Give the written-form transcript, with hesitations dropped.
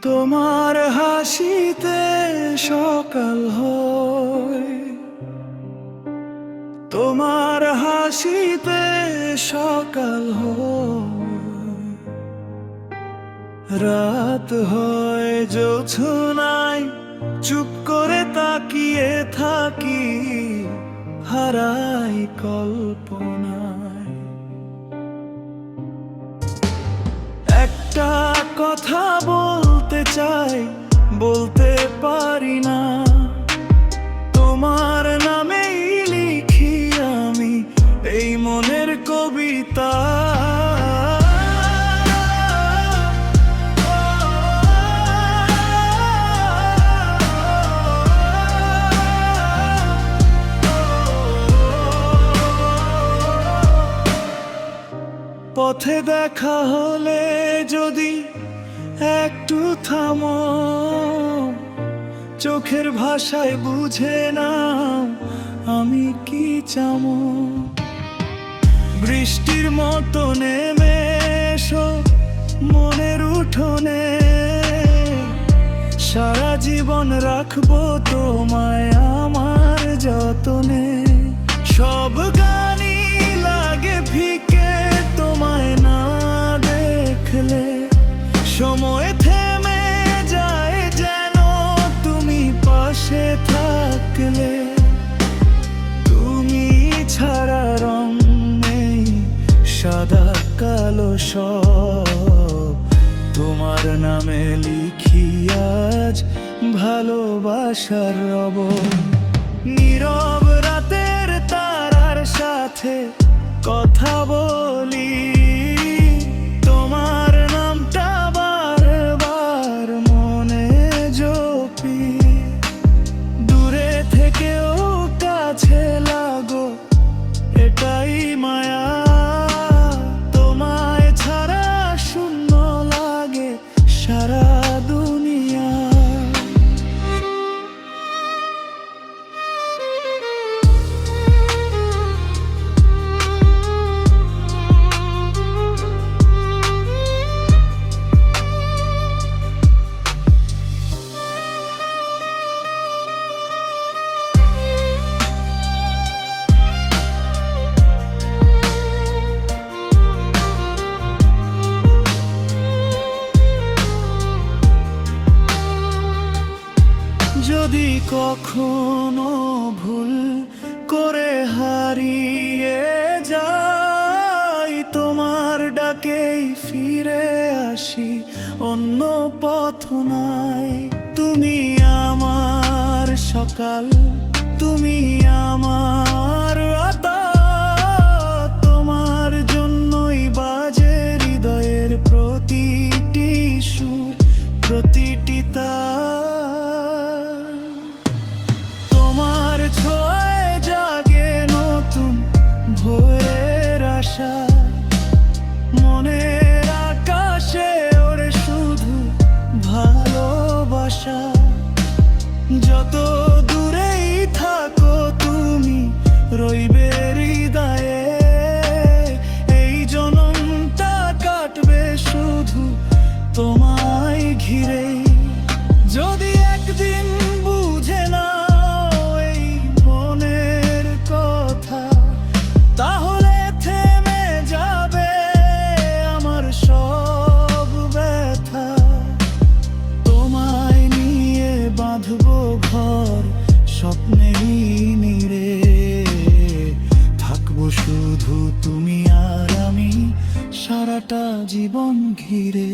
তোমার হাসিতে সকাল হয়, তোমার হাসিতে সকাল হয়, রাত হয় জোছনায় চুপ করে তাকিয়ে থাকি, হারাই কল্পনায়। একটা কথা বলতে চাই, বলতে পারি না, তোমার নামেই লিখি আমি এই মনের কবিতা। পথে দেখা হলে যদি একটু থামো, চোখের ভাষায় বুঝে নাও আমি কি চামো। বৃষ্টির মতো নেমে এসো মনের উঠোনে, সারা জীবন রাখবো তোমায় আমার যতনে। সব গানই লাগে ফিকে তোমায় না দেখলে, সময় থেমে যায় যেন তুমি পাশে থাকলে। তুমি ছাড়া রং নেই, সাদা কালো সব তোমার নামে লিখি আজ ভালোবাসার রব। নীরব রাতের তারার সাথে কথা বলি, তোমার নামটা বারবার মনে জপি। দূরে থেকেও কাছে লাগো এটাই মায়া, তোমায় ছাড়া শূন্য লাগে সারা দুনিয়া। যদি কখনো ভুল করে হারিয়ে যাই, তোমার ডাকেই ফিরে আসি, অন্য পথ নাই। তুমি আমার সকাল, তুমি আমার রাত, তোমার জন্যই বাজে হৃদয়ের প্রতিটি সুর, প্রতিটি তার। তোমার ছোঁয়ায় জাগে নতুন ভোরের আশা, মনের আকাশে ওড়ে শুধু ভালোবাসা। যত দূরেই থাকো তুমি রইবে হৃদয়ে, এই জনমটা কাটবে শুধু তোমায় ঘিরে। যদি একদিন বুঝে নাও এই মনের কথা, তাহলে থেমে যাবে আমার সব ব্যথা। তোমায় নিয়ে বাঁধবো ঘর স্বপ্নেরই নীড়ে, থাকবো শুধু তুমি আর আমি সারাটা জীবন ঘিরে।